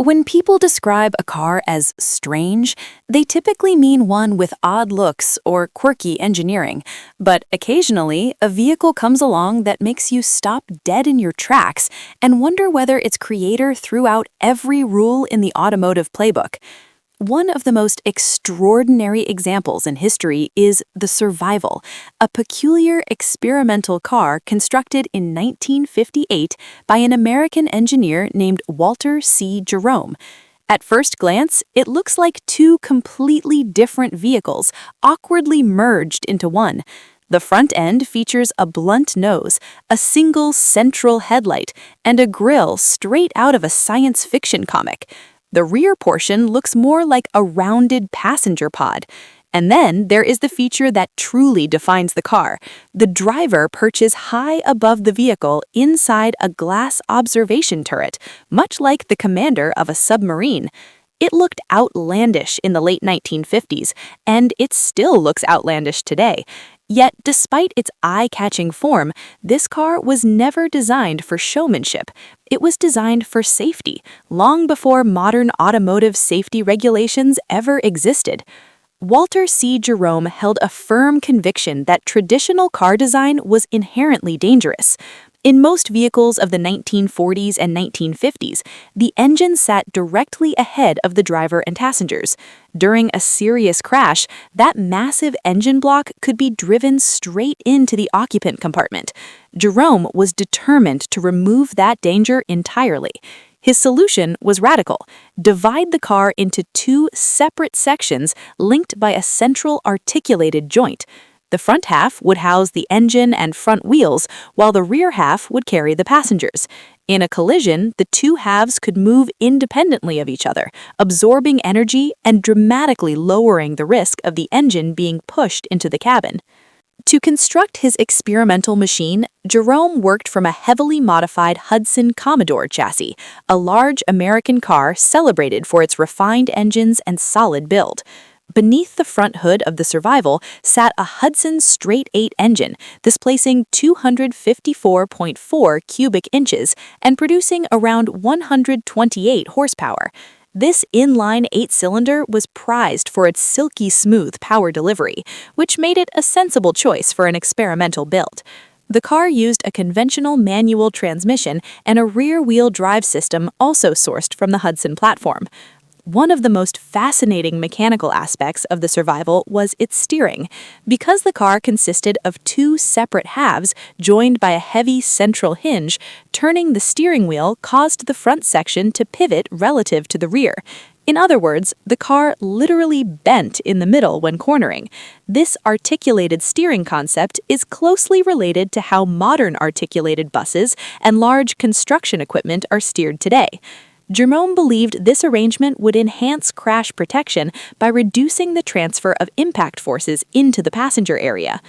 When people describe a car as strange, they typically mean one with odd looks or quirky engineering, but occasionally a vehicle comes along that makes you stop dead in your tracks and wonder whether its creator threw out every rule in the automotive playbook. One of the most extraordinary examples in history is the Sir Vival, a peculiar experimental car constructed in 1958 by an American engineer named Walter C. Jerome. At first glance, it looks like two completely different vehicles, awkwardly merged into one. The front end features a blunt nose, a single central headlight, and a grille straight out of a science fiction comic. The rear portion looks more like a rounded passenger pod. And then there is the feature that truly defines the car. The driver perches high above the vehicle inside a glass observation turret, much like the commander of a submarine. It looked outlandish in the late 1950s, and it still looks outlandish today. Yet, despite its eye-catching form, this car was never designed for showmanship. It was designed for safety, long before modern automotive safety regulations ever existed. Walter C. Jerome held a firm conviction that traditional car design was inherently dangerous. In most vehicles of the 1940s and 1950s, the engine sat directly ahead of the driver and passengers. During a serious crash, that massive engine block could be driven straight into the occupant compartment. Jerome was determined to remove that danger entirely. His solution was radical: divide the car into two separate sections linked by a central articulated joint. The front half would house the engine and front wheels, while the rear half would carry the passengers. In a collision, the two halves could move independently of each other, absorbing energy and dramatically lowering the risk of the engine being pushed into the cabin. To construct his experimental machine, Jerome worked from a heavily modified Hudson Commodore chassis, a large American car celebrated for its refined engines and solid build. Beneath the front hood of the Sir Vival sat a Hudson straight-8 engine, displacing 254.4 cubic inches and producing around 128 horsepower. This inline 8-cylinder was prized for its silky smooth power delivery, which made it a sensible choice for an experimental build. The car used a conventional manual transmission and a rear-wheel drive system also sourced from the Hudson platform. One of the most fascinating mechanical aspects of the Sir Vival was its steering. Because the car consisted of two separate halves joined by a heavy central hinge, turning the steering wheel caused the front section to pivot relative to the rear. In other words, the car literally bent in the middle when cornering. This articulated steering concept is closely related to how modern articulated buses and large construction equipment are steered today. Jerome believed this arrangement would enhance crash protection by reducing the transfer of impact forces into the passenger area.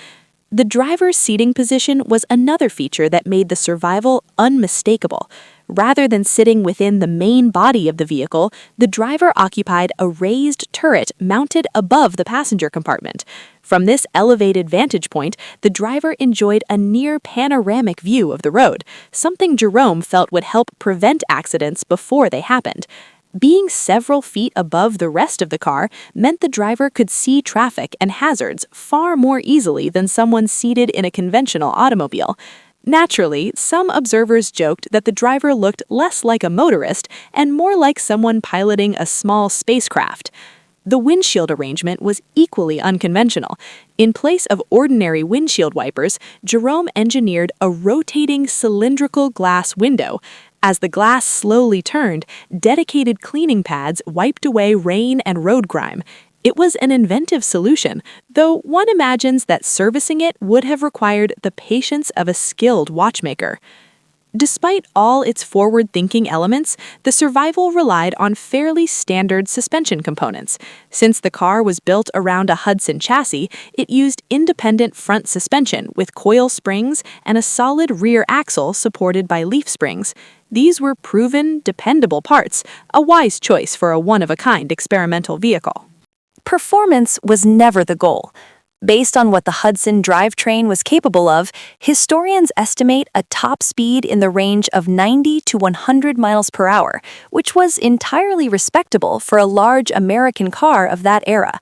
The driver's seating position was another feature that made the Sir Vival unmistakable. Rather than sitting within the main body of the vehicle, the driver occupied a raised turret mounted above the passenger compartment. From this elevated vantage point, the driver enjoyed a near-panoramic view of the road, something Jerome felt would help prevent accidents before they happened. Being several feet above the rest of the car meant the driver could see traffic and hazards far more easily than someone seated in a conventional automobile. Naturally, some observers joked that the driver looked less like a motorist and more like someone piloting a small spacecraft. The windshield arrangement was equally unconventional. In place of ordinary windshield wipers, Jerome engineered a rotating cylindrical glass window. As the glass slowly turned, dedicated cleaning pads wiped away rain and road grime. It was an inventive solution, though one imagines that servicing it would have required the patience of a skilled watchmaker. Despite all its forward-thinking elements, the Sir Vival relied on fairly standard suspension components. Since the car was built around a Hudson chassis, it used independent front suspension with coil springs and a solid rear axle supported by leaf springs. These were proven, dependable parts, a wise choice for a one-of-a-kind experimental vehicle. Performance was never the goal. Based on what the Hudson drivetrain was capable of, historians estimate a top speed in the range of 90 to 100 miles per hour, which was entirely respectable for a large American car of that era.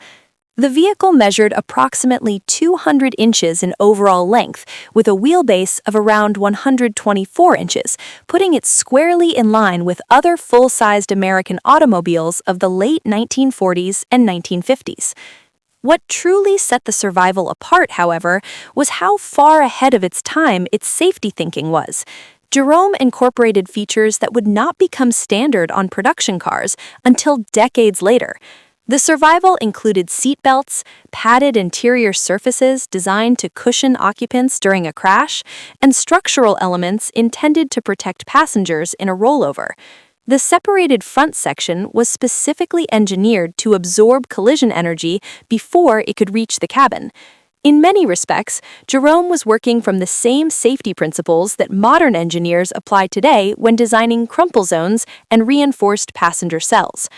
The vehicle measured approximately 200 inches in overall length, with a wheelbase of around 124 inches, putting it squarely in line with other full-sized American automobiles of the late 1940s and 1950s. What truly set the Sir Vival apart, however, was how far ahead of its time its safety thinking was. Jerome incorporated features that would not become standard on production cars until decades later. The Sir Vival included seatbelts, padded interior surfaces designed to cushion occupants during a crash, and structural elements intended to protect passengers in a rollover. The separated front section was specifically engineered to absorb collision energy before it could reach the cabin. In many respects, Jerome was working from the same safety principles that modern engineers apply today when designing crumple zones and reinforced passenger cells.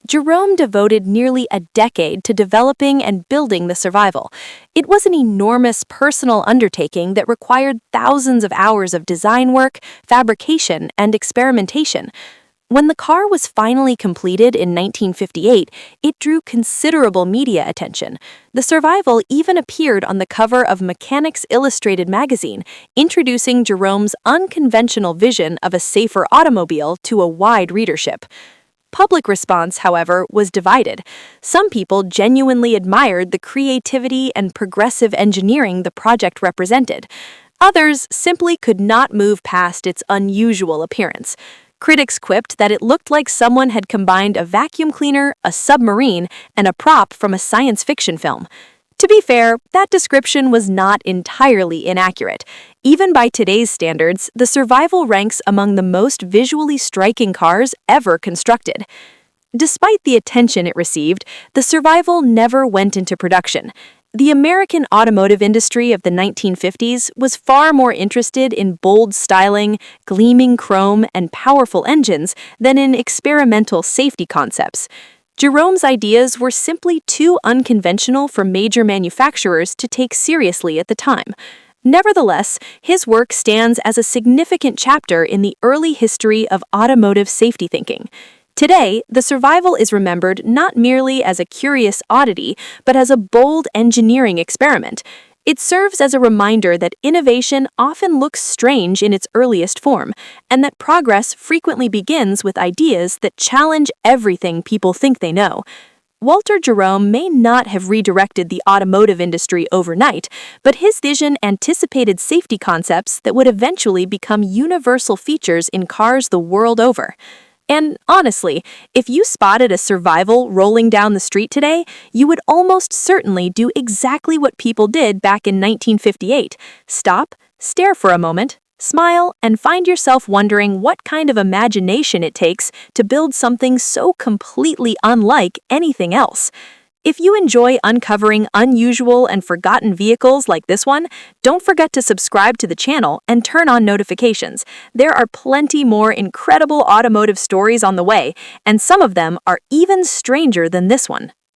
Jerome devoted nearly a decade to developing and building the Sir Vival. It was an enormous personal undertaking that required thousands of hours of design work, fabrication, and experimentation. When the car was finally completed in 1958, it drew considerable media attention. The Sir Vival even appeared on the cover of Mechanics Illustrated magazine, introducing Jerome's unconventional vision of a safer automobile to a wide readership. Public response, however, was divided. Some people genuinely admired the creativity and progressive engineering the project represented. Others simply could not move past its unusual appearance. Critics quipped that it looked like someone had combined a vacuum cleaner, a submarine, and a prop from a science fiction film. To be fair, that description was not entirely inaccurate. Even by today's standards, the Sir Vival ranks among the most visually striking cars ever constructed. Despite the attention it received, the Sir Vival never went into production. The American automotive industry of the 1950s was far more interested in bold styling, gleaming chrome, and powerful engines than in experimental safety concepts. Jerome's ideas were simply too unconventional for major manufacturers to take seriously at the time. Nevertheless, his work stands as a significant chapter in the early history of automotive safety thinking. Today, the Sir Vival is remembered not merely as a curious oddity, but as a bold engineering experiment. It serves as a reminder that innovation often looks strange in its earliest form, and that progress frequently begins with ideas that challenge everything people think they know. Walter Jerome may not have redirected the automotive industry overnight, but his vision anticipated safety concepts that would eventually become universal features in cars the world over. And honestly, if you spotted a Sir Vival rolling down the street today, you would almost certainly do exactly what people did back in 1958. Stop, stare for a moment, smile, and find yourself wondering what kind of imagination it takes to build something so completely unlike anything else. If you enjoy uncovering unusual and forgotten vehicles like this one, don't forget to subscribe to the channel and turn on notifications. There are plenty more incredible automotive stories on the way, and some of them are even stranger than this one.